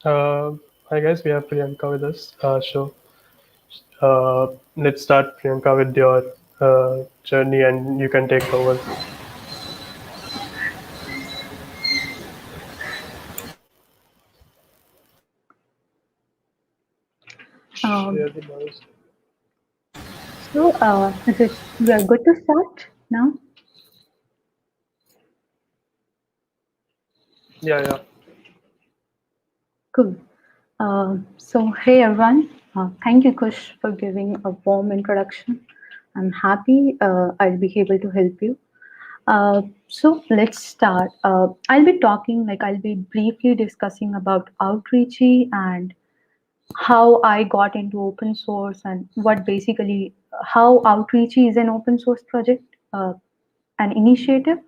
Uh, I guess we have Priyanka with us. Let's start, Priyanka, with your journey, and you can take over. Um, Share the noise. we are good to start now. Yeah, yeah. Cool. Hey everyone. Thank you, Kush, for giving a warm introduction. I'm happy I'll be able to help you. Let's start. I'll be briefly discussing about Outreachy and how I got into open source and how Outreachy is an open source project, an initiative,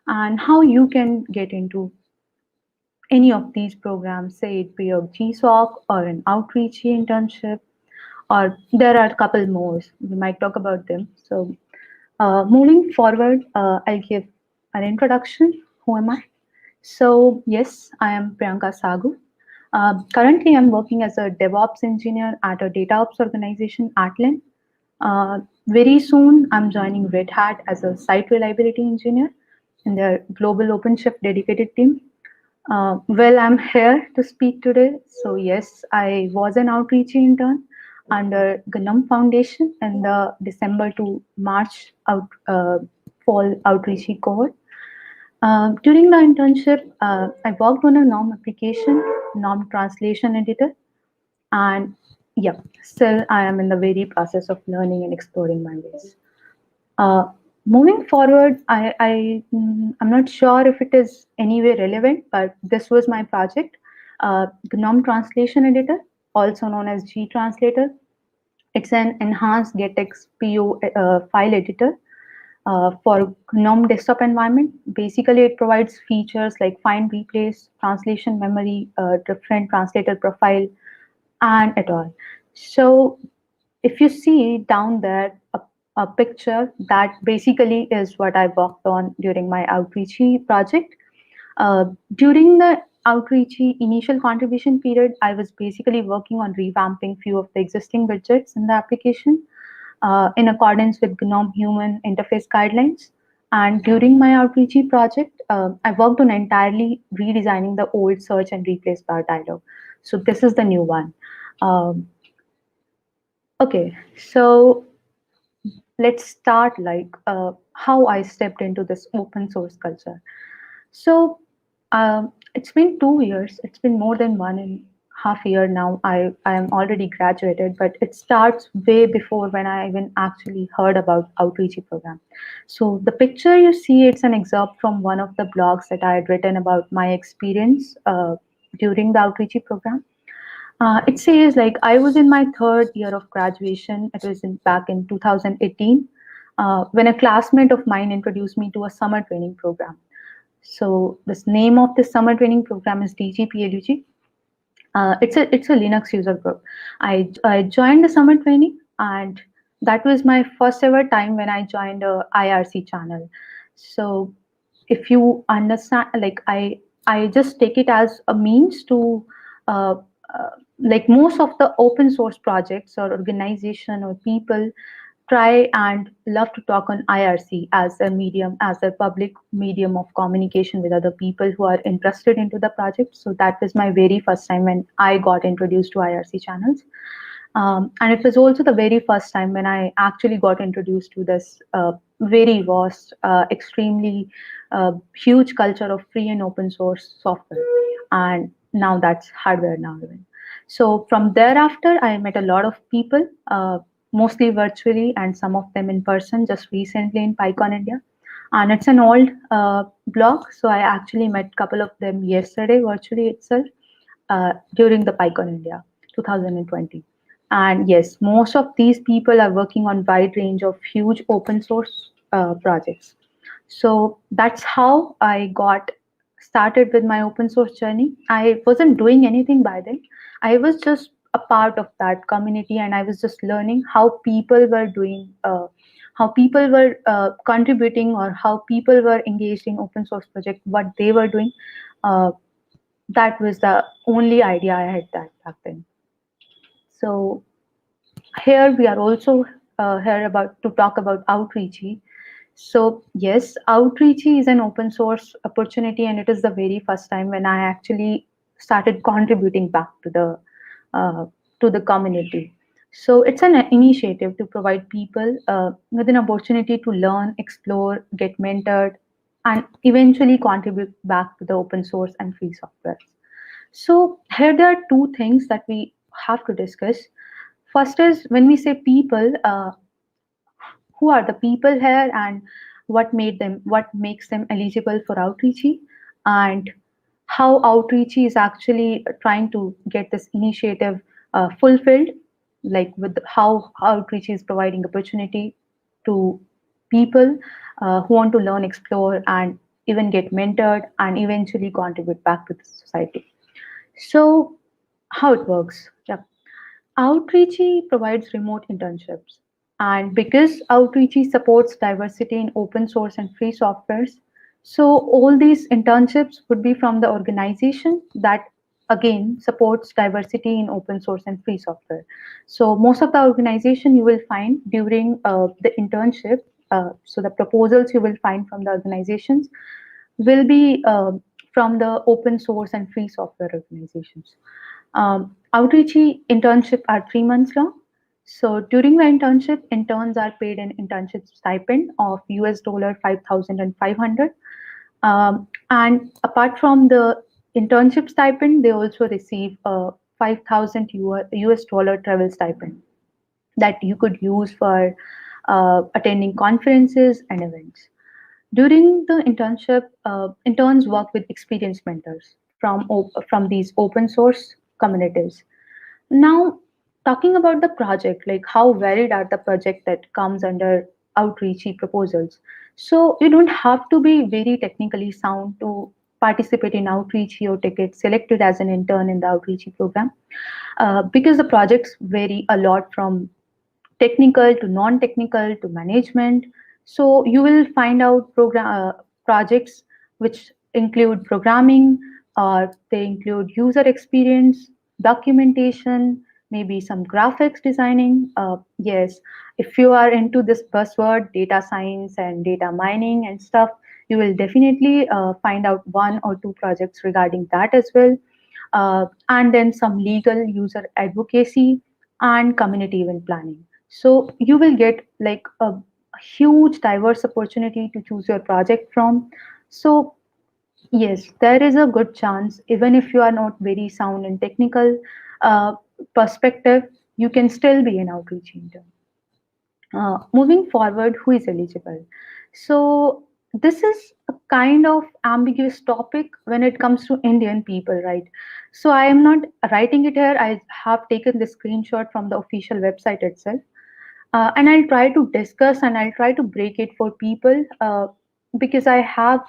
and how you can get into any of these programs, say it be a GSOC or an outreach internship, or there are a couple more. We might talk about them. Moving forward, I'll give an introduction. Who am I? So, yes, I am Priyanka Sagu. Currently, I'm working as a DevOps engineer at a DataOps organization, Atlan. Very soon, I'm joining Red Hat as a site reliability engineer in their global OpenShift dedicated team. I'm here to speak today. So, yes, I was an outreach intern under GNOME Foundation in the December to March fall outreach cohort. During the internship, I worked on a NOM application, NOM translation editor, and yeah, still I am in the very process of learning and exploring my ways. Uh, Moving forward, I'm not sure if it is anyway relevant, but this was my project, GNOME Translation Editor, also known as G Translator. It's an enhanced GetX PO file editor for GNOME desktop environment. Basically, it provides features like find, replace, translation memory, different translator profile, and et al. So if you see down there a picture, that basically is what I worked on during my outreachy project. During the outreachy initial contribution period, I was basically working on revamping few of the existing widgets in the application in accordance with GNOME Human Interface Guidelines. And during my outreachy project, I worked on entirely redesigning the old search and replace bar dialog. So this is the new one. Um, okay, so let's start how I stepped into this open source culture. So it's been 2 years. It's been more than 1.5 year now. I am already graduated, but it starts way before when I even actually heard about Outreachy program. So the picture you see, it's an excerpt from one of the blogs that I had written about my experience during the Outreachy program. It says like I was in my third year of graduation. It was back in 2018 when a classmate of mine introduced me to a summer training program. So this name of this summer training program is DGPLUG. It's a Linux user group. I joined the summer training, and that was my first ever time when I joined a IRC channel. So if you understand, I just take it as a means to uh, uh, like most of the open source projects or organization or people try and love to talk on IRC as a medium, as a public medium of communication with other people who are interested into the project. So that was my very first time when I got introduced to IRC channels. And it was also the very first time when I actually got introduced to this very vast, extremely huge culture of free and open source software. And now that's hardware now even. So from thereafter, I met a lot of people, mostly virtually and some of them in person just recently in PyCon India. And it's an old blog, so I actually met a couple of them yesterday virtually itself during the PyCon India 2020. And yes, most of these people are working on wide range of huge open source projects. So that's how I got started with my open source journey. I wasn't doing anything by then. I was just a part of that community, and I was just learning how people were doing, how people were contributing, or how people were engaged in open source project, what they were doing. Uh, that was the only idea I had that back then. So here we are also here about to talk about Outreachy. So yes, Outreachy is an open source opportunity, and it is the very first time when I actually started contributing back uh, to the community. So it's an initiative to provide people with an opportunity to learn, explore, get mentored, and eventually contribute back to the open source and free software. So here there are two things that we have to discuss. First is when we say people, who are the people here and what makes them eligible for Outreachy, and how Outreachy is actually trying to get this initiative fulfilled, like with how Outreachy is providing opportunity to people who want to learn, explore, and even get mentored and eventually contribute back to the society. So how it works? Yeah. Outreachy provides remote internships. And because Outreachy supports diversity in open source and free softwares, so all these internships would be from the organization that again supports diversity in open source and free software. So most of the organization you will find during the internship, so the proposals you will find from the organizations will be from the open source and free software organizations. Outreachy internship are 3 months long. So during the internship, interns are paid an internship stipend of US dollar 5,500. And apart from the internship stipend, they also receive a 5,000 US dollar travel stipend that you could use for attending conferences and events. During the internship, interns work with experienced mentors from these open source communities. Now, talking about the project, like how varied are the project that comes under Outreachy proposals. So you don't have to be very technically sound to participate in Outreachy or to get selected as an intern in the Outreachy program, because the projects vary a lot from technical to non-technical to management. So you will find out projects which include programming, they include user experience, documentation, maybe some graphics designing. Yes, if you are into this buzzword, data science and data mining and stuff, you will definitely find out one or two projects regarding that as well. And then some legal user advocacy and community event planning. So you will get like a huge diverse opportunity to choose your project from. So yes, there is a good chance, even if you are not very sound in technical perspective, you can still be an outreach intern. Moving forward, who is eligible? So this is a kind of ambiguous topic when it comes to Indian people, right? So I am not writing it here. I have taken the screenshot from the official website itself, and I'll try to discuss and I'll try to break it for people. Because I have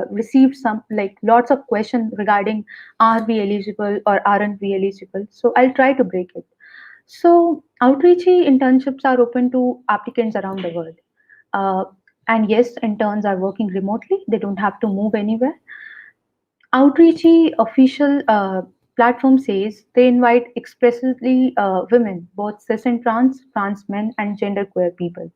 received some like lots of questions regarding are we eligible or aren't we eligible. So I'll try to break it. So, outreachy internships are open to applicants around the world. Uh, and yes, interns are working remotely, they don't have to move anywhere. Outreachy official platform says they invite expressly women, both cis and trans men, and genderqueer people.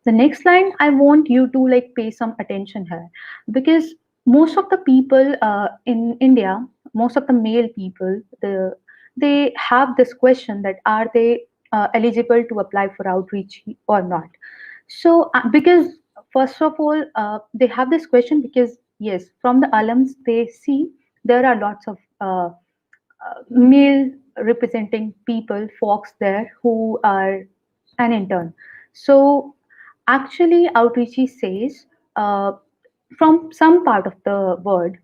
The next line, I want you to like pay some attention here, because most of the people in India, most of the male people, they have this question that are they eligible to apply for outreach or not. So because first of all, they have this question because yes, from the alums they see there are lots of male representing people, folks there who are an intern. So actually, Outreachy says from some part of the world,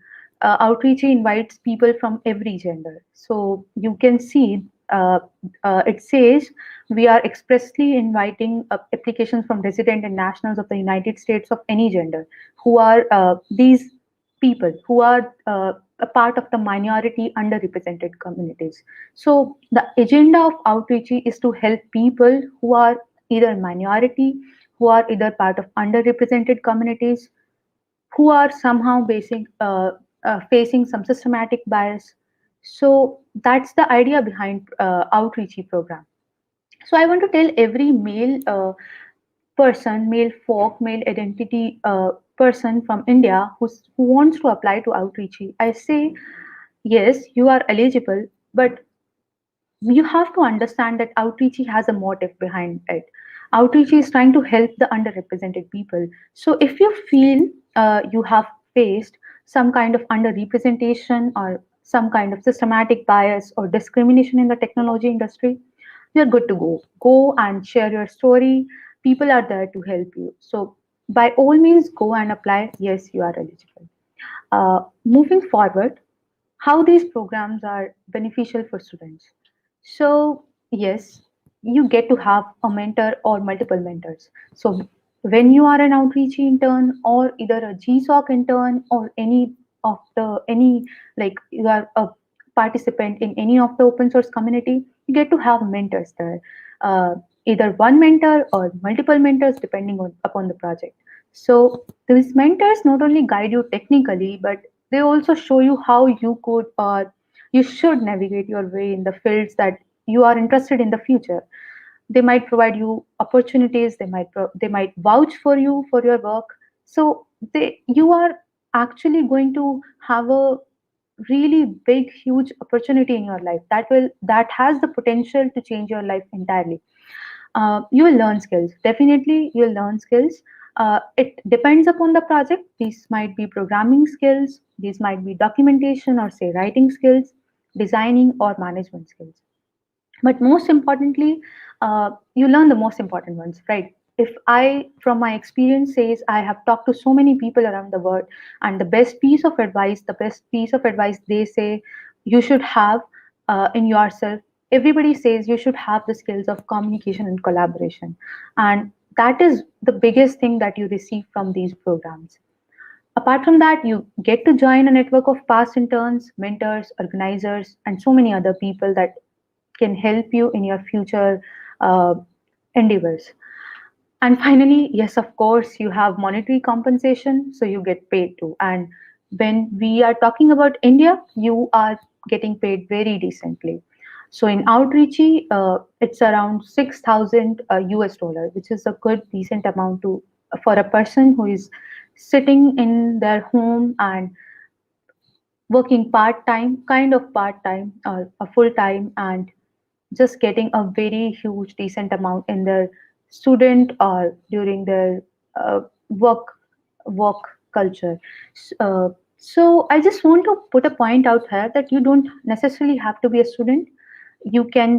Outreachy invites people from every gender. So you can see it says we are expressly inviting applications from resident and nationals of the United States of any gender who are these people who are a part of the minority underrepresented communities. So the agenda of Outreachy is to help people who are either minority, who are either part of underrepresented communities, who are somehow facing some systematic bias. So that's the idea behind outreachy program. So I want to tell every male person, male folk, male identity person from India who wants to apply to outreachy. I say yes, you are eligible, but you have to understand that outreach has a motive behind it. Outreach is trying to help the underrepresented people. So if you feel you have faced some kind of underrepresentation or some kind of systematic bias or discrimination in the technology industry, you're good to go. Go and share your story. People are there to help you. So by all means, go and apply. Yes, you are eligible. Moving forward, how these programs are beneficial for students. So, yes, you get to have a mentor or multiple mentors. So, when you are an outreach intern or either a GSOC intern or any like you are a participant in any of the open source community, you get to have mentors there. Either one mentor or multiple mentors depending upon the project. So these mentors not only guide you technically, but they also show you how you could or you should navigate your way in the fields that you are interested in the future. They might provide you opportunities. They might vouch for you for your work. So you are actually going to have a really big, huge opportunity in your life that has the potential to change your life entirely. You will learn skills. Definitely, you'll learn skills. It depends upon the project. These might be programming skills, these might be documentation or say writing skills, designing or management skills. But most importantly, you learn the most important ones, right? If I, from my experience, says I have talked to so many people around the world, and the best piece of advice they say you should have in yourself, everybody says you should have the skills of communication and collaboration. And that is the biggest thing that you receive from these programs. Apart from that, you get to join a network of past interns, mentors, organizers, and so many other people that can help you in your future uh, endeavors. And finally, yes, of course, you have monetary compensation, so you get paid too. And when we are talking about India, you are getting paid very decently. So in Outreachy, it's around 6,000 US dollar, which is a good, decent amount to for a person who is sitting in their home and working part time or a full time, and just getting a very huge decent amount in their student or during their uh, work work culture. So I just want to put a point out here that you don't necessarily have to be a student. You can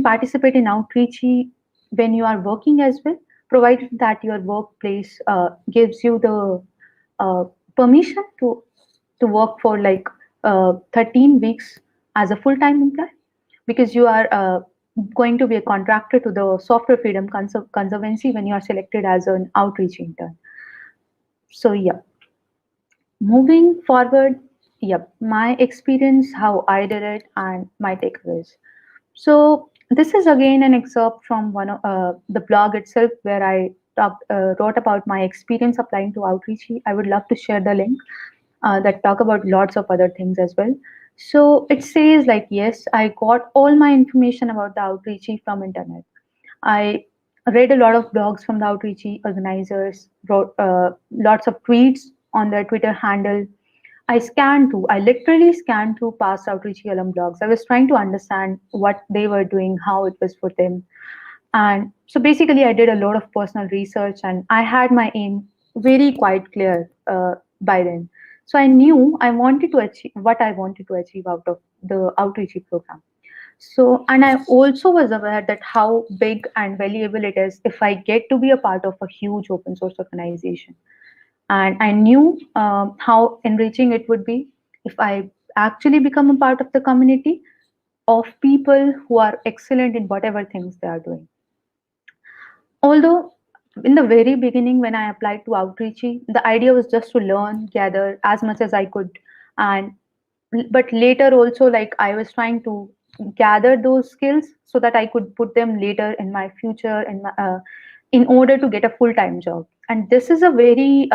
participate in outreach when you are working as well, provided that your workplace gives you the uh, permission to work for like 13 weeks as a full-time employee, because you are going to be a contractor to the Software Freedom Conservancy when you are selected as an outreach intern. So yeah, moving forward, yep, my experience, how I did it, and my takeaways. So this is again an excerpt from one of the blog itself where I wrote about my experience applying to outreach. I would love to share the link that talk about lots of other things as well. So it says like, yes, I got all my information about the outreach from internet. I read a lot of blogs from the outreach organizers, wrote lots of tweets on their Twitter handle. I literally scanned through past outreach alum blogs. I was trying to understand what they were doing, how it was for them. And so basically, I did a lot of personal research and I had my aim very quite clear by then. So I knew I wanted to achieve what I wanted to achieve out of the outreach program. So, and I also was aware that how big and valuable it is if I get to be a part of a huge open source organization. And I knew how enriching it would be if I actually become a part of the community of people who are excellent in whatever things they are doing. Although in the very beginning, when I applied to outreach, the idea was just to learn, gather as much as I could, and but later also, like I was trying to gather those skills so that I could put them later in my future in order to get a full time job. And this is a very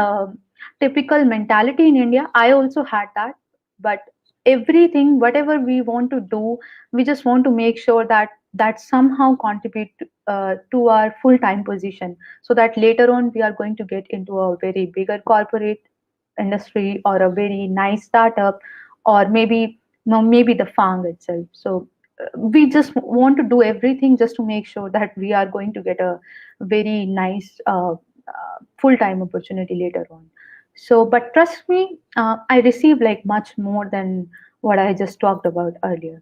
typical mentality in India. I also had that, but everything, whatever we want to do, we just want to make sure that that somehow contribute to our full time position, so that later on we are going to get into a very bigger corporate industry or a very nice startup, or maybe no, maybe the farm itself. So we just want to do everything just to make sure that we are going to get a very nice full time opportunity later on. So, but trust me, I received like much more than what I just talked about earlier.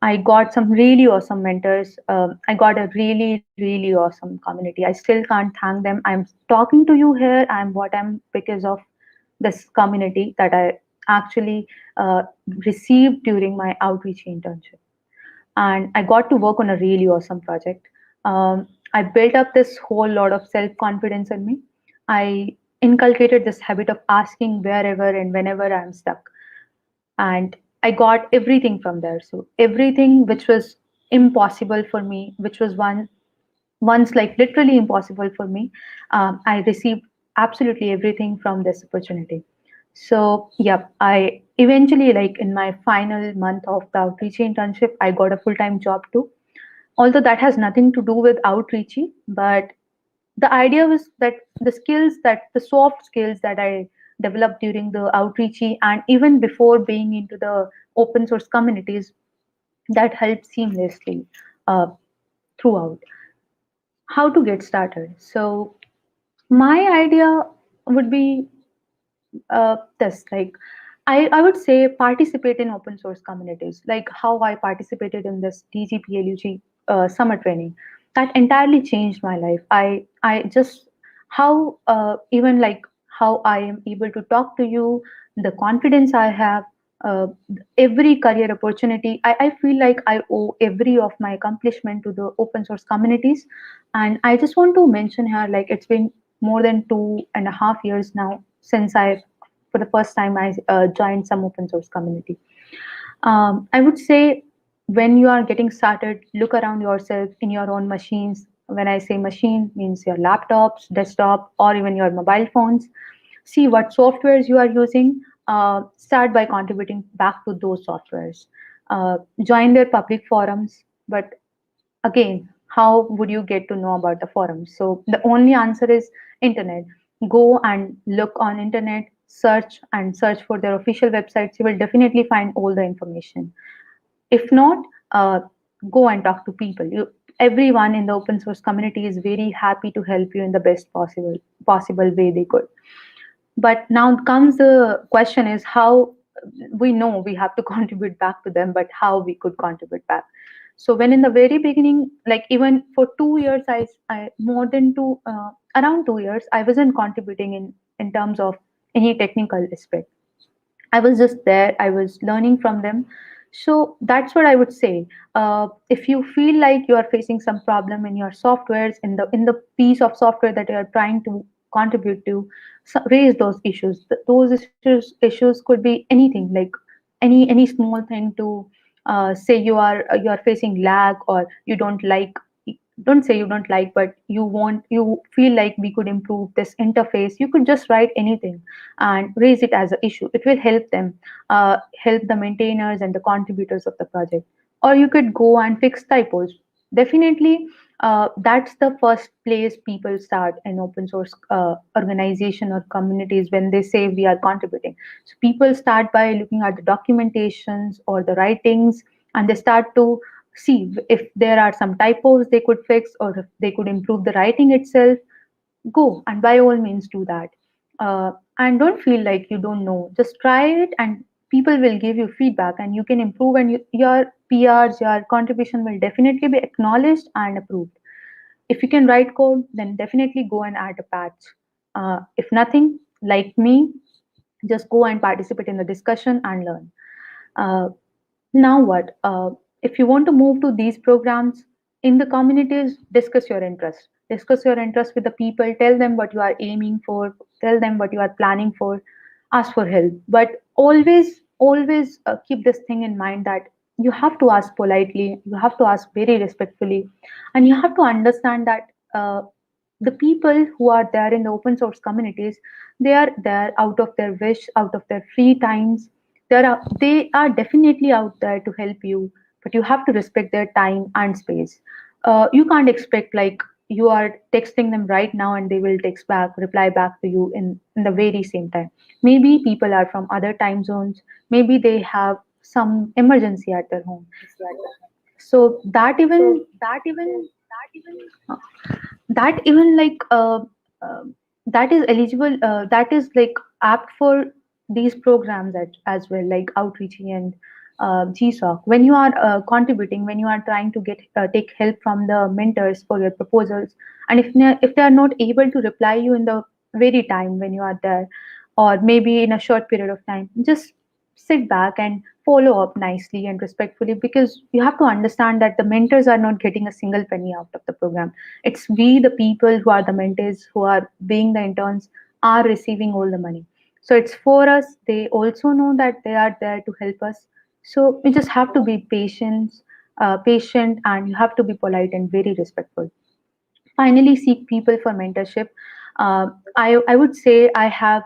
I got some really awesome mentors. I got a really, really awesome community. I still can't thank them. I'm talking to you here. I'm what I'm because of this community that I actually received during my outreach internship. And I got to work on a really awesome project. I built up this whole lot of self confidence in me. I inculcated this habit of asking wherever and whenever I'm stuck, and I got everything from there. So everything which was impossible for me, which was once like literally impossible for me, I received absolutely everything from this opportunity. So yeah, I eventually, like in my final month of the outreach internship, I got a full-time job too. Although that has nothing to do with outreachy, but the idea was that the soft skills that I developed during the outreachy and even before being into the open source communities, that helped seamlessly uh, throughout. How to get started? So my idea would be this, like I would say participate in open source communities, like how I participated in this DGPLUG summer training. That entirely changed my life. I just how even like how I am able to talk to you, the confidence I have, uh, every career opportunity. I feel like I owe every of my accomplishment to the open source communities. And I just want to mention here, like it's been more than 2.5 years now since I for the first time I joined some open source community. I would say when you are getting started, look around yourself in your own machines. When I say machine, means your laptops, desktop, or even your mobile phones. See what softwares you are using. Start by contributing back to those softwares. Join their public forums, but again, how would you get to know about the forums? So the only answer is internet. Go and look on internet, search for their official websites. You will definitely find all the information. If not, go and talk to people. Everyone in the open source community is very happy to help you in the best possible way they could. But now comes the question is how we know we have to contribute back to them, but how we could contribute back. So when in the very beginning, like even for 2 years, I more than around 2 years, I wasn't contributing in terms of any technical aspect. I was just there. I was learning from them. So that's what I would say. If you feel like you are facing some problem in your softwares, in the piece of software that you are trying to contribute to, so raise those issues. Those issues could be anything, like any small thing to say you are facing lag, or you don't like, don't say you don't like, but you feel like we could improve this interface. You could just write anything and raise it as an issue. It will help them, help the maintainers and the contributors of the project. Or you could go and fix typos. Definitely, that's the first place people start in open source organization or communities when they say we are contributing. So people start by looking at the documentations or the writings, and they start to see if there are some typos they could fix, or if they could improve the writing itself. Go and by all means do that. And don't feel like you don't know. Just try it, and people will give you feedback, and you can improve. And your PRs, your contribution will definitely be acknowledged and approved. If you can write code, then definitely go and add a patch. If nothing, like me, just go and participate in the discussion and learn. Uh, Now what? If you want to move to these programs in the communities, discuss your interest. Discuss your interest with the people. Tell them what you are aiming for. Tell them what you are planning for. Ask for help. But always keep this thing in mind that you have to ask politely. You have to ask very respectfully, and you have to understand that. the people who are there in the open source communities, they are there out of their wish, out of their free times. They are definitely out there to help you, but you have to respect their time and space. You can't expect like you are texting them right now and they will text back, reply back to you in the very same time. Maybe people are from other time zones, maybe they have some emergency at their home. So that even like that is eligible, that is like apt for these programs as well, like outreaching and GSOC. When you are contributing, when you are trying to get take help from the mentors for your proposals, and if they are not able to reply you in the very time when you are there, or maybe in a short period of time, just sit back and follow up nicely and respectfully, because you have to understand that the mentors are not getting a single penny out of the program. It's we, the people who are the mentees, who are being the interns, are receiving all the money. So it's for us. They also know that they are there to help us. So we just have to be patient, and you have to be polite and very respectful. Finally, seek people for mentorship. I would say I have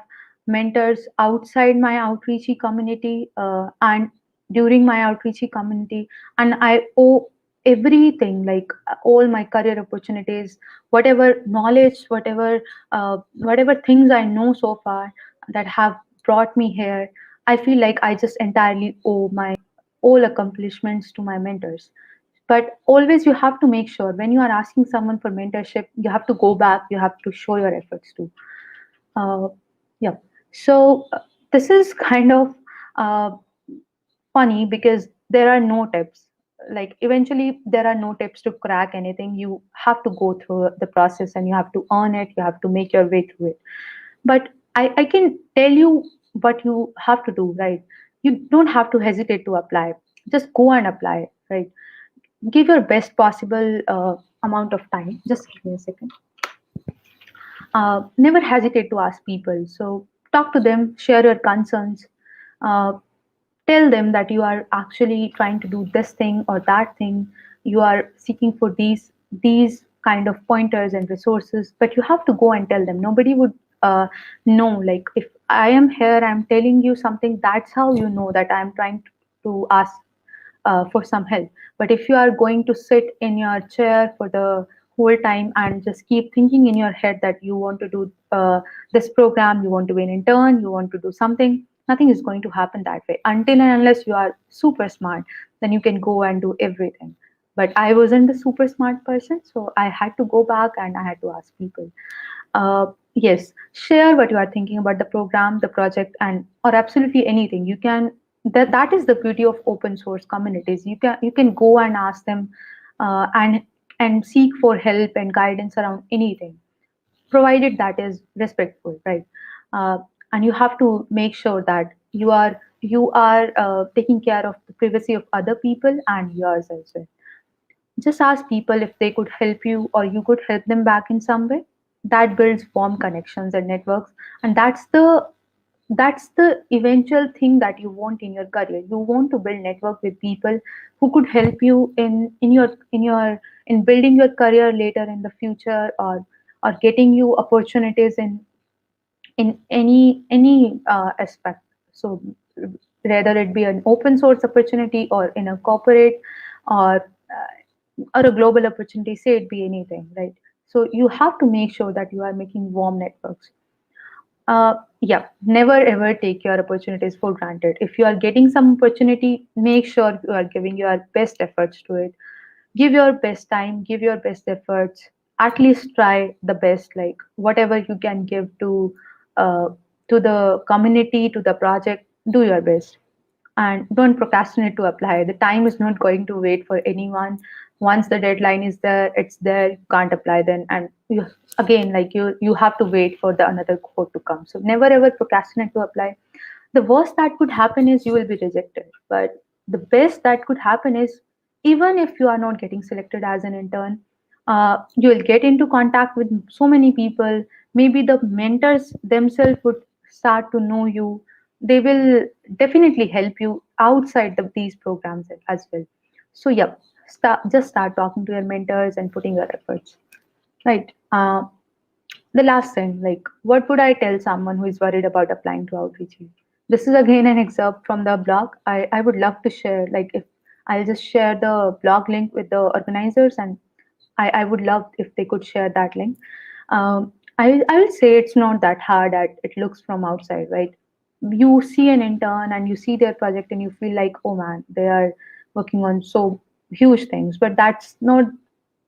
mentors outside my outreachy community, and during my outreachy community, and I owe everything, like all my career opportunities, whatever knowledge, whatever things I know so far that have brought me here. I feel like I just entirely owe my all accomplishments to my mentors. But always you have to make sure when you are asking someone for mentorship, you have to go back, you have to show your efforts too. uh, yeah. So this is kind of uh, funny because there are no tips. Like eventually there are no tips to crack anything. You have to go through the process and you have to earn it, you have to make your way through it. But I can tell you what you have to do, right? You don't have to hesitate to apply. Just go and apply, right? Give your best possible amount of time. Just give me a second. Never hesitate to ask people. So talk to them, share your concerns, uh, tell them that you are actually trying to do this thing or that thing. You are seeking for these kind of pointers and resources, but you have to go and tell them. Nobody would know. Like if I am here, I'm telling you something. That's how you know that I'm trying to ask for some help. But if you are going to sit in your chair for the whole time and just keep thinking in your head that you want to do this program, you want to be an intern, you want to do something, nothing is going to happen that way until and unless you are super smart. Then you can go and do everything. But I wasn't the super smart person, so I had to go back and I had to ask people. Yes, share what you are thinking about the program, the project, and or absolutely anything. You can, that is the beauty of open source communities. You can go and ask them, and seek for help and guidance around anything, provided that is respectful, right? uh, and you have to make sure that you are taking care of the privacy of other people and yours as well. Just ask people if they could help you or you could help them back in some way. That builds warm connections and networks, and that's the eventual thing that you want in your career. You want to build network with people who could help you in building your career later in the future, or getting you opportunities in any aspect. So whether it be an open source opportunity or in a corporate, or or a global opportunity, say it be anything, right? So you have to make sure that you are making warm networks. Yeah, never ever take your opportunities for granted. If you are getting some opportunity, make sure you are giving your best efforts to it. Give your best time, give your best efforts. At least try the best, like whatever you can give uh, to the community, to the project. Do your best and don't procrastinate to apply. The time is not going to wait for anyone. Once the deadline is there, it's there. You can't apply then, and you again, like you have to wait for the another code to come. So never ever procrastinate to apply. The worst that could happen is you will be rejected, but the best that could happen is, even if you are not getting selected as an intern, you will get into contact with so many people. Maybe the mentors themselves would start to know you. They will definitely help you outside these programs as well. So yeah, just start talking to your mentors and putting your efforts, right? The last thing, like, what would I tell someone who is worried about applying to outreach? This is again an excerpt from the blog. I would love to share, like, if I'll just share the blog link with the organizers, and I would love if they could share that link. I will say it's not that hard as it looks from outside, right? You see an intern and you see their project and you feel like, oh man, they are working on so huge things, but that's not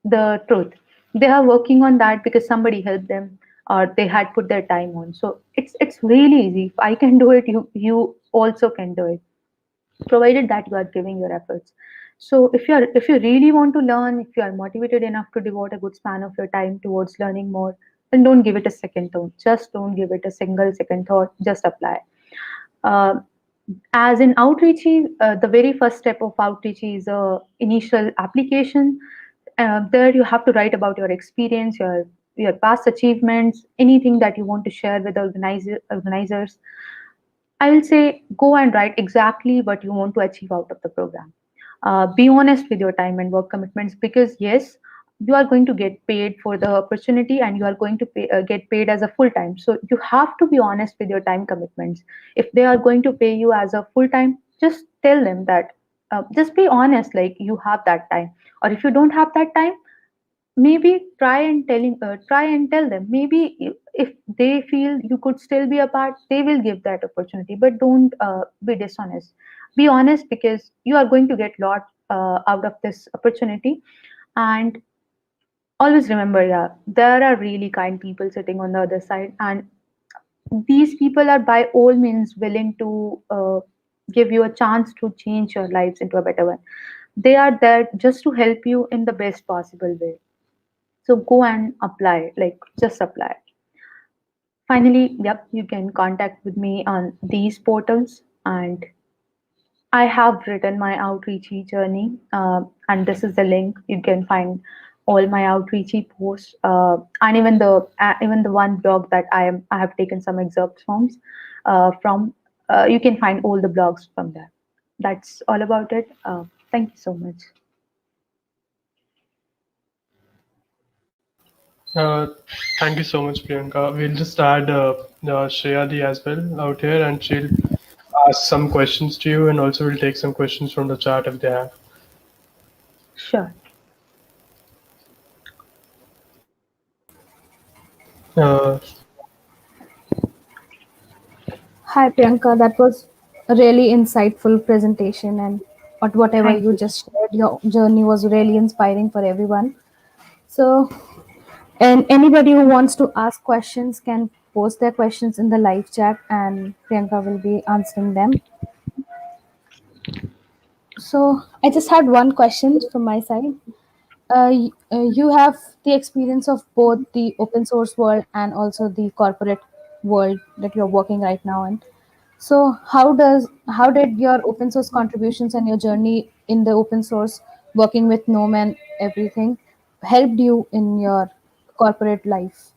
the truth. They are working on that because somebody helped them or they had put their time on. So it's really easy. If I can do it, you also can do it, provided that you are giving your efforts. So if you really want to learn, if you are motivated enough to devote a good span of your time towards learning more, then don't give it a second thought. Just don't give it a single second thought. Just apply. uh, as in outreach, the very first step of outreach is initial application. There you have to write about your experience, your past achievements, anything that you want to share with the organizers. I will say go and write exactly what you want to achieve out of the program. Be honest with your time and work commitments, because yes, you are going to get paid for the opportunity and you are going to get paid as a full time. So you have to be honest with your time commitments. If they are going to pay you as a full time, just tell them that. Just be honest, like you have that time. Or if you don't have that time, maybe try and tell them. Maybe if they feel you could still be a part, they will give that opportunity. But don't be dishonest. Be honest, because you are going to get lot out of this opportunity. And always remember, yeah, there are really kind people sitting on the other side, and these people are by all means willing to give you a chance to change your lives into a better one. They are there just to help you in the best possible way. So go and apply, like just apply. Finally, yep, you can contact with me on these portals. And I have written my outreachy journey, and this is the link. You can find all my outreachy posts, and even the one blog that I have taken some excerpts from. You can find all the blogs from there. That's all about it. Thank you so much. Uh, Thank you so much, Priyanka. We'll just add Shreyali as well out here, and she'll ask some questions to you, and also we'll take some questions from the chat if they have. Sure. Uh, Hi Priyanka, that was a really insightful presentation, and whatever Thank you you. just shared, your journey was really inspiring for everyone. So, and anybody who wants to ask questions can post their questions in the live chat, and Priyanka will be answering them. So, I just had one question from my side. You have the experience of both the open source world and also the corporate world that you're working right now in. So how did your open source contributions and your journey in the open source working with GNOME and everything helped you in your corporate life?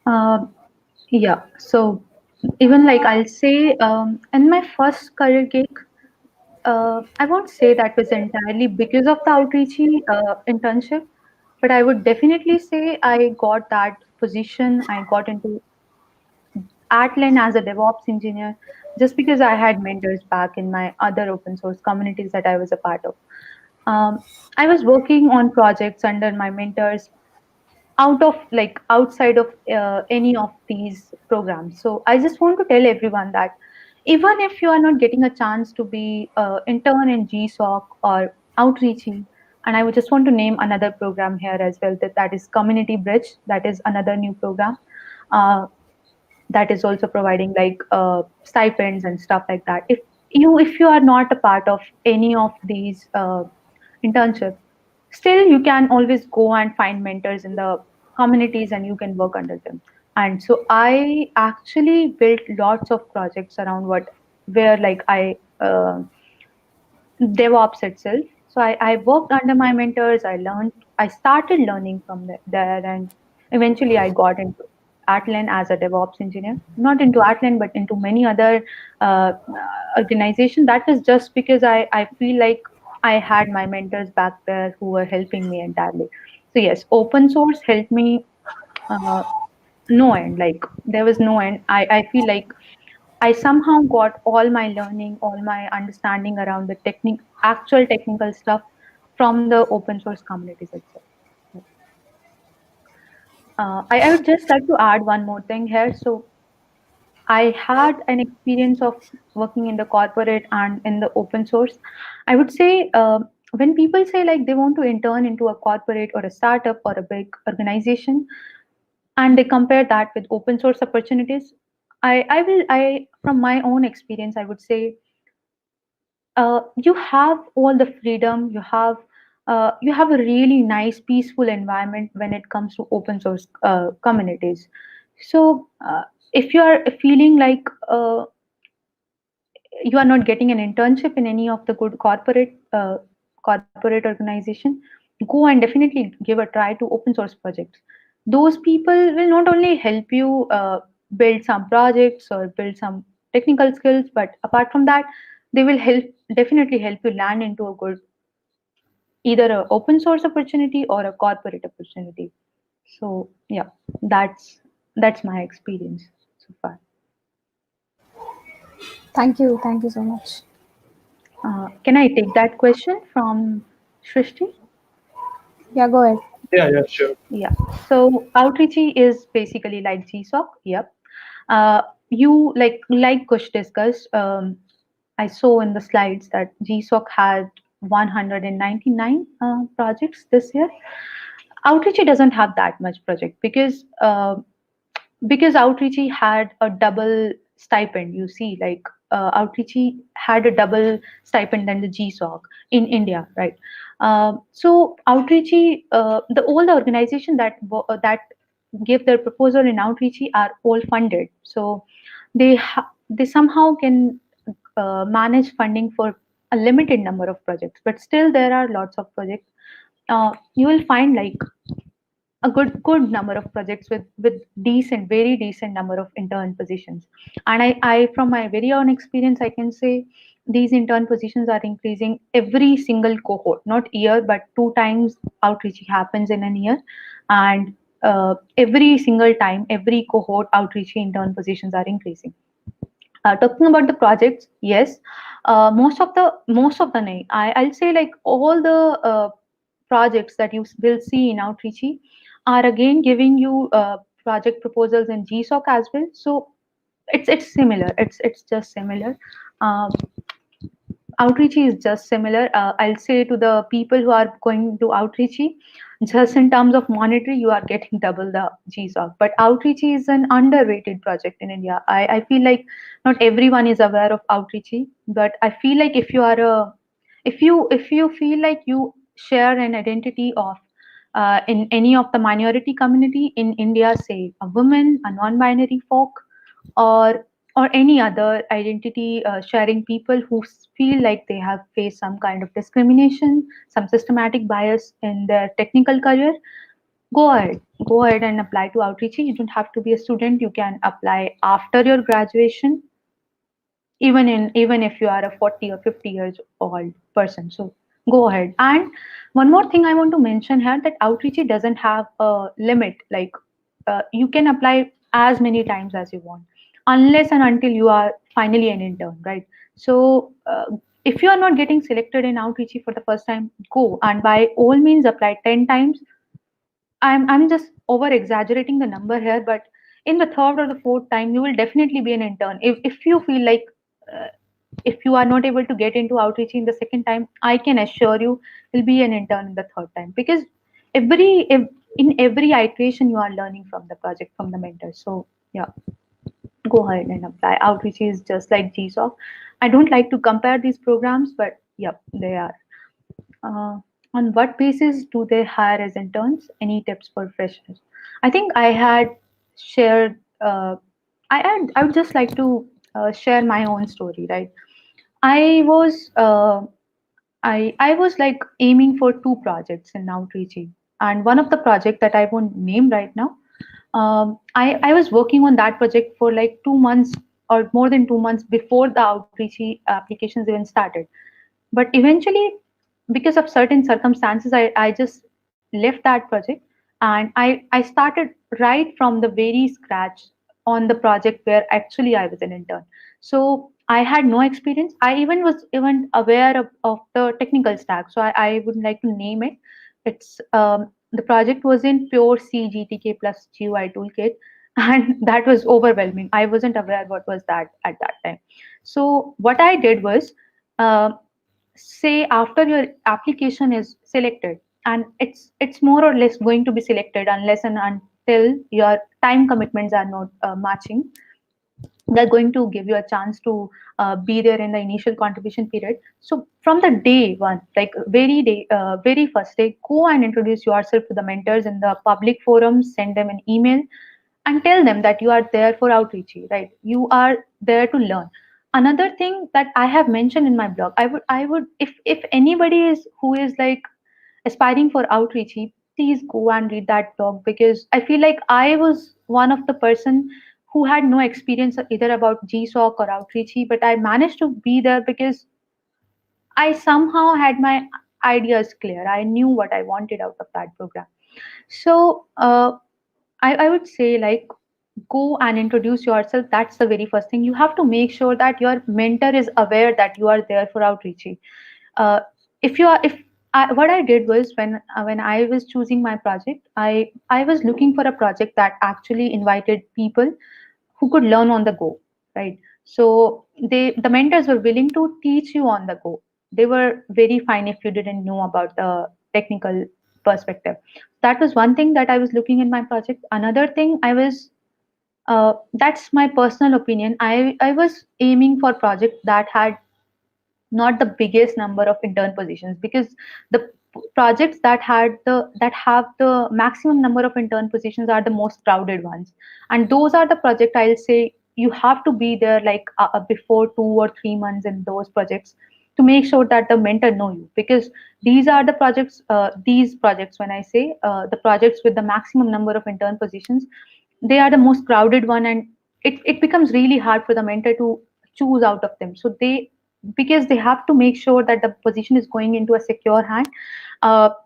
Uh, yeah. So even like I'll say, in my first career gig, I won't say that was entirely because of the outreachy internship, but I would definitely say I got that position. I got into Atlan as a DevOps engineer just because I had mentors back in my other open source communities that I was a part of. Um, I was working on projects under my mentors outside of any of these programs. So I just want to tell everyone that even if you are not getting a chance to be intern in GSOC or outreaching, and I would just want to name another program here as well, that is Community Bridge. That is another new program uh, that is also providing like stipends and stuff like that. If you are not a part of any of these internships, still you can always go and find mentors in the communities and you can work under them. And so I actually built lots of projects around what where like I DevOps itself. So I worked under my mentors. I started learning from there, and eventually I got into Atlan as a DevOps engineer. Not into Atlan, but into many other organizations. That is just because I feel like I had my mentors back there who were helping me entirely. So yes, open source helped me uh, no end. Like there was no end. I feel like I somehow got all my learning, all my understanding around the actual technical stuff from the open source communities itself. I would just like to add one more thing here. So I had an experience of working in the corporate and in the open source. I would say when people say like they want to intern into a corporate or a startup or a big organization, and they compare that with open source opportunities, I from my own experience, I would say you have all the freedom, you have a really nice peaceful environment when it comes to open source communities. So if you are feeling like you are not getting an internship in any of the good corporate organization, go and definitely give a try to open source projects. Those people will not only help you build some projects or build some technical skills, but apart from that, they will definitely help you land into a good, either a open source opportunity or a corporate opportunity. So yeah, that's my experience so far. Thank you so much. Can I take that question from Shrishti? Yeah, go ahead. Yeah, yeah, sure. Yeah. So Outreachy is basically like GSOC. Yep. You like Kush discussed. I saw in the slides that GSOC had 199 projects this year. Outreachy doesn't have that much project because Outreachy had a double stipend. You see, like Outreachy had a double stipend than the GSOC in India, right? So Outreachy, the all the organization that give their proposal in Outreachy are all funded. So they somehow can manage funding for a limited number of projects, but still there are lots of projects. You will find like a good number of projects with decent, very decent number of intern positions. And I from my very own experience, I can say these intern positions are increasing every single cohort, not year, but two times outreach happens in a year. And every single time, every cohort outreach intern positions are increasing. Talking about the projects, yes, most of the I'll say like all the projects that you will see in Outreachy are again giving you project proposals in GSOC as well. So it's similar. It's just similar. Um, Outreachy is just similar. I'll say to the people who are going to Outreachy, just in terms of monetary, you are getting double the GSOC. But Outreachy is an underrated project in India. I feel like not everyone is aware of Outreachy, but I feel like if you feel like you share an identity of in any of the minority community in India, say a woman, a non-binary folk, or any other identity sharing people who feel like they have faced some kind of discrimination, some systematic bias in their technical career, go ahead and apply to Outreach. You don't have to be a student. You can apply after your graduation, even if you are a 40 or 50 years old person. So go ahead. And one more thing I want to mention here, that Outreach doesn't have a limit. Like you can apply as many times as you want, unless and until you are finally an intern, right? So if you are not getting selected in Outreach for the first time, go and by all means apply 10 times. I'm just over exaggerating the number here, but in the third or the fourth time, you will definitely be an intern. If you feel like uh, if you are not able to get into Outreach in the second time, I can assure you you'll be an intern in the third time, because in every iteration you are learning from the project, from the mentor. So yeah, go ahead and apply. Outreach is just like GSOC. I don't like to compare these programs, but yeah, they are. uh, on what basis do they hire as interns? Any tips for freshers? I think I had shared. I would just like to share my own story. Right, I was I was like aiming for two projects in Outreach, and one of the project that I won't name right now. I was working on that project for like 2 months or more than 2 months before the Outreach applications even started. But eventually, because of certain circumstances, I just left that project, and I started right from the very scratch on the project where actually I was an intern. So I had no experience. I even was even aware of the technical stack. So I would like to name it. It's the project was in pure C GTK plus GUI toolkit, and that was overwhelming. I wasn't aware what was that at that time. So what I did was, uh, say after your application is selected, and it's more or less going to be selected unless and until your time commitments are not matching. They're going to give you a chance to be there in the initial contribution period. So from the day one, like very first day, go and introduce yourself to the mentors in the public forums, send them an email, and tell them that you are there for outreach, right? You are there to learn. Another thing that I have mentioned in my blog, I would, if anybody is who is like aspiring for outreach, please go and read that blog, because I feel like I was one of the person who had no experience either about GSOC or outreach, but I managed to be there because I somehow had my ideas clear. I knew what I wanted out of that program. So I would say, like, go and introduce yourself. That's the very first thing. You have to make sure that your mentor is aware that you are there for outreach. Uh, if you are, if what I did was, when I was choosing my project, I was looking for a project that actually invited people who could learn on the go, right? So the mentors were willing to teach you on the go. They were very fine if you didn't know about the technical perspective. That was one thing that I was looking in my project. Another thing I was, that's my personal opinion. I was aiming for project that had not the biggest number of intern positions, because the projects that have the maximum number of intern positions are the most crowded ones, and those are the project, I'll say, you have to be there like before 2 or 3 months in those projects to make sure that the mentor know you, because these are the projects, these projects, when I say the projects with the maximum number of intern positions, they are the most crowded one, and it becomes really hard for the mentor to choose out of them. So they, because they have to make sure that the position is going into a secure hand,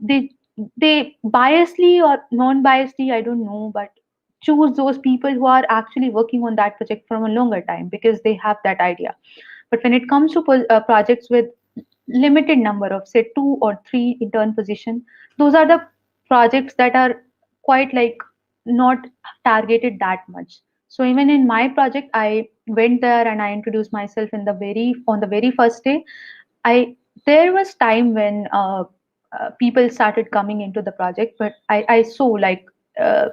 they biasly or non-biasly, I don't know, but choose those people who are actually working on that project from a longer time, because they have that idea. But when it comes to projects with limited number of, say, 2 or 3 intern position, those are the projects that are quite like not targeted that much. So even in my project, I went there and I introduced myself in the very on the very first day. I There was time when people started coming into the project, but I saw like uh,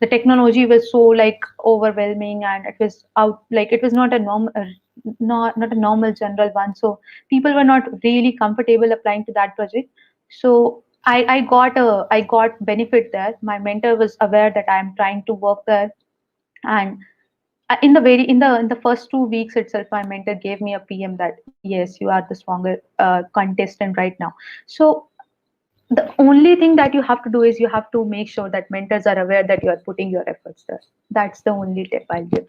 the technology was so like overwhelming, and it was out like it was not a not a normal general one. So people were not really comfortable applying to that project. So I got benefit there. My mentor was aware that I'm trying to work there, and in the first 2 weeks itself, my mentor gave me a PM that yes, you are the stronger contestant right now. So the only thing that you have to do is you have to make sure that mentors are aware that you are putting your efforts there. That's the only tip I'll give.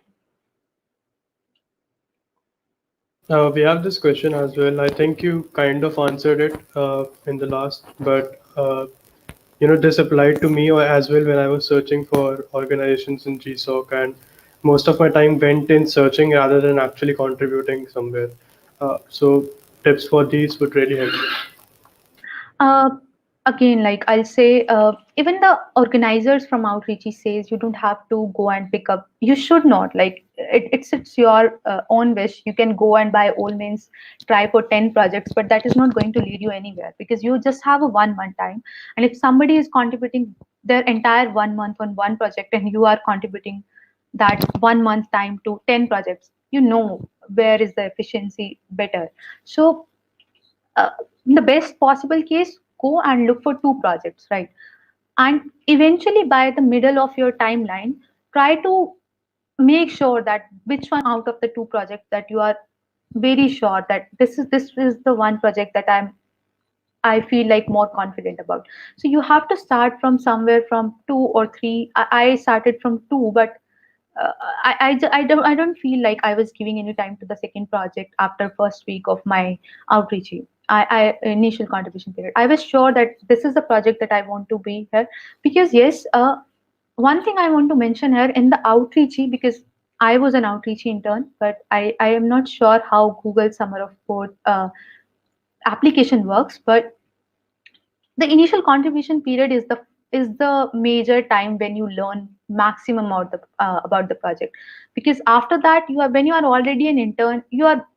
We have this question as well. I think you kind of answered it in the last, but this applied to me as well when I was searching for organizations in GSOC, and most of my time went in searching rather than actually contributing somewhere. So tips for these would really help. Uh, Again, like I'll say, even the organizers from Outreachy says you don't have to go and pick up. You should not. Like it's your own wish. You can go and by all means try for 10 projects, but that is not going to lead you anywhere, because you just have a 1 month time. And if somebody is contributing their entire 1 month on one project, and you are contributing that 1 month time to 10 projects, you know where is the efficiency better. So uh, in the best possible case, go and look for 2 projects, right? And eventually by the middle of your timeline, try to make sure that which one out of the 2 projects that you are very sure that this is the one project that I feel like more confident about. So you have to start from somewhere from 2 or 3. I started from 2, but I don't feel like I was giving any time to the second project after first week of my outreach. Initial contribution period. I was sure that this is the project that I want to be here, because yes, One thing I want to mention here in the outreachy, because I was an outreachy intern, but I am not sure how Google Summer of Code application works. But the initial contribution period is the major time when you learn maximum about the project, because after that you are, when you are already an intern, you are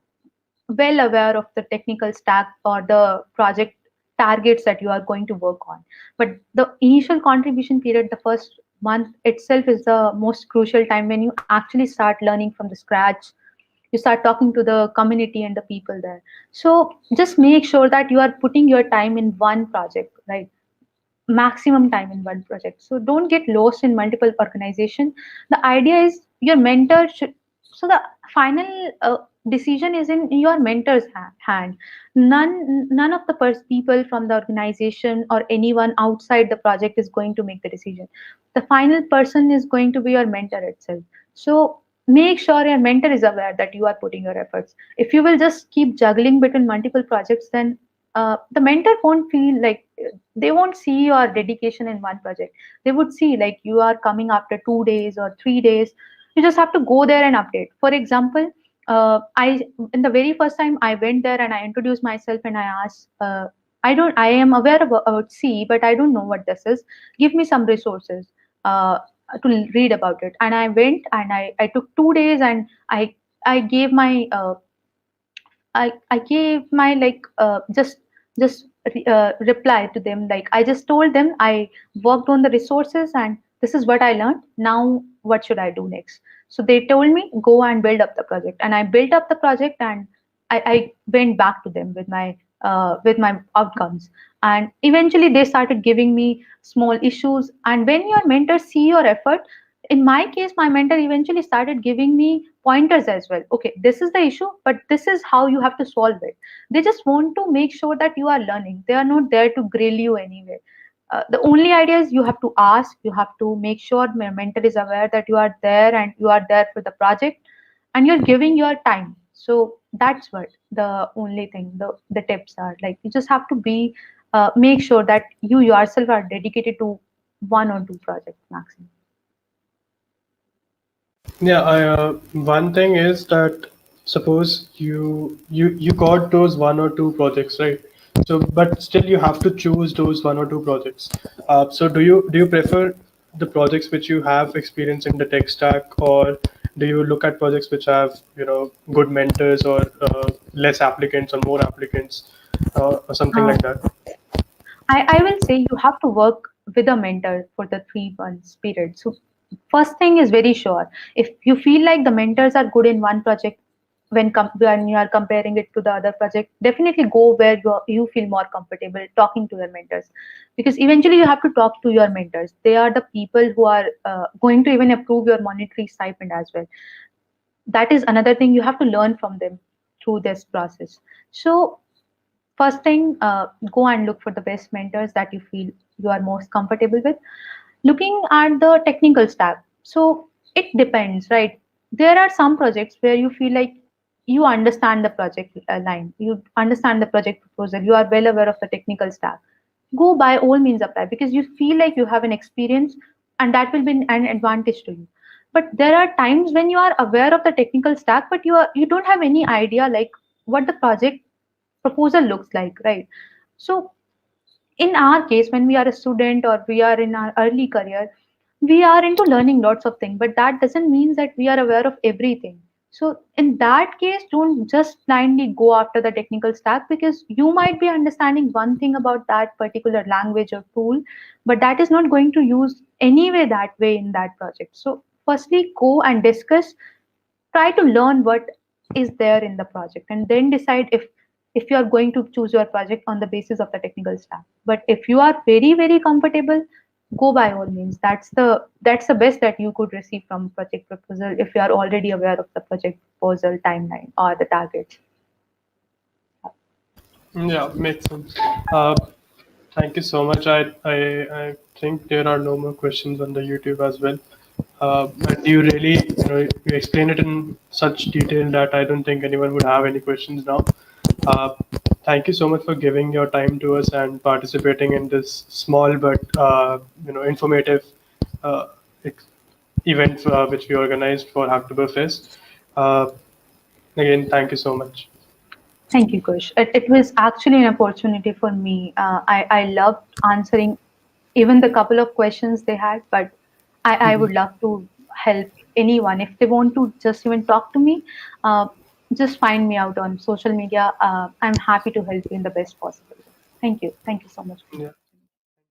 well aware of the technical stack or the project targets that you are going to work on. But the initial contribution period, the first month itself, is the most crucial time when you actually start learning from the scratch. You start talking to the community and the people there. So just make sure that you are putting your time in one project, right? Maximum time in one project, so don't get lost in multiple organization. The idea is your mentor should, so the final decision is in your mentor's hand. None of the people from the organization or anyone outside the project is going to make the decision. The final person is going to be your mentor itself. So make sure your mentor is aware that you are putting your efforts. If you will just keep juggling between multiple projects, then the mentor won't feel like, they won't see your dedication in one project. They would see like you are coming after 2 days or 3 days. You just have to go there and update. For example, I in the very first time I went there and I introduced myself and I asked, I am aware about C, but I don't know what this is. Give me some resources to read about it. And I went and I took 2 days and I gave my I gave my just reply to them. Like I just told them I worked on the resources and this is what I learned. Now what should I do next? So they told me go and build up the project, and I built up the project and I went back to them with my outcomes. And eventually they started giving me small issues. And when your mentors see your effort, in my case my mentor eventually started giving me pointers as well. Okay, this is the issue, but this is how you have to solve it. They just want to make sure that you are learning. They are not there to grill you anyway. The only idea is you have to ask, you have to make sure my mentor is aware that you are there and you are there for the project and you're giving your time. So that's what the only thing, the tips are. Like you just have to be make sure that you yourself are dedicated to one or two projects maximum. Yeah, one thing is that suppose you got those one or two projects, right? So, but still you have to choose those one or two projects. So, do you prefer the projects which you have experience in the tech stack, or do you look at projects which have good mentors or less applicants or more applicants or something Uh, like that? I will say you have to work with a mentor for the 3 months period. So first thing is very sure. If you feel like the mentors are good in one project, when you are comparing it to the other project, definitely go where you feel more comfortable talking to your mentors, because eventually you have to talk to your mentors. They are the people who are going to even approve your monetary stipend as well. That is another thing, you have to learn from them through this process. So first thing, go and look for the best mentors that you feel you are most comfortable with. Looking at the technical stack, so it depends, right? There are some projects where you feel like you understand the project line, you understand the project proposal, you are well aware of the technical stack. Go, by all means apply, because you feel like you have an experience and that will be an advantage to you. But there are times when you are aware of the technical stack, but you don't have any idea like what the project proposal looks like, right? So in our case, when we are a student or we are in our early career, we are into learning lots of things, but that doesn't mean that we are aware of everything. So in that case, don't just blindly go after the technical stack, because you might be understanding one thing about that particular language or tool, but that is not going to use anyway that way in that project. So firstly, go and discuss, try to learn what is there in the project, and then decide if you are going to choose your project on the basis of the technical stack. But if you are very comfortable, go by all means. That's the best that you could receive from project proposal, if you are already aware of the project proposal timeline or the targets. Yeah, makes sense. Uh, Thank you so much. I think there are no more questions on the YouTube as well. And you really, you explain it in such detail that I don't think anyone would have any questions now. Uh, Thank you so much for giving your time to us and participating in this small but informative uh, event which we organized for Hacktoberfest. Again, thank you so much. Thank you, Kush. It was actually an opportunity for me. I loved answering even the couple of questions they had, but I would love to help anyone. If they want to just even talk to me, just find me out on social media. I'm happy to help you in the best possible way. Thank you. Thank you so much. Yeah.